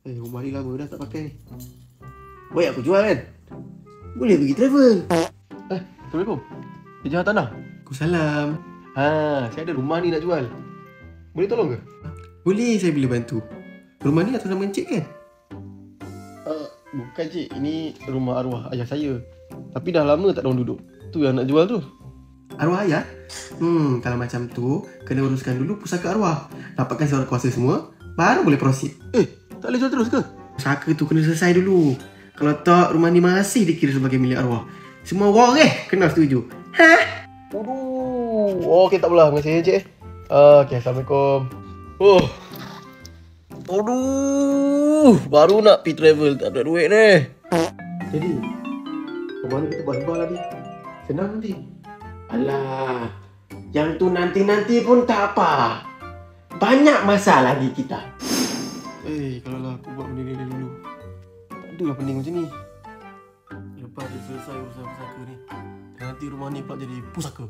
Rumah ni lama dah tak pakai ni. Weh, aku jual kan? Boleh pergi travel. Assalamualaikum. Ejen tanah. Waalaikumsalam. Saya ada rumah ni nak jual. Boleh tolong ke? Boleh, saya boleh bantu. Rumah ni atas nama Encik kan? Bukan cik, ini rumah arwah ayah saya. Tapi dah lama tak ada orang duduk. Tu yang nak jual tu. Arwah ayah? Kalau macam tu, kena uruskan dulu pusaka arwah. Dapatkan surat kuasa semua, baru boleh proceed. Tak boleh jual terus ke? Pusaka tu kena selesai dulu. Kalau tak, rumah ni masih dikira sebagai milik arwah. Semua orang kena setuju. Aduh. Okey, tak apalah. Terima kasih cik. Okey, Assalamualaikum. Aduh, baru nak pergi travel, tak ada duit ni. Jadi, rumah ni kita buat hibah lagi. Senang nanti. Alah, yang tu nanti-nanti pun tak apa. Banyak masa lagi kita. Kalau lah aku buat benda ni dulu. Tak ada lah pening macam ni. Lepas dia selesai urusan pusaka ni, nanti rumah ni pula jadi pusaka.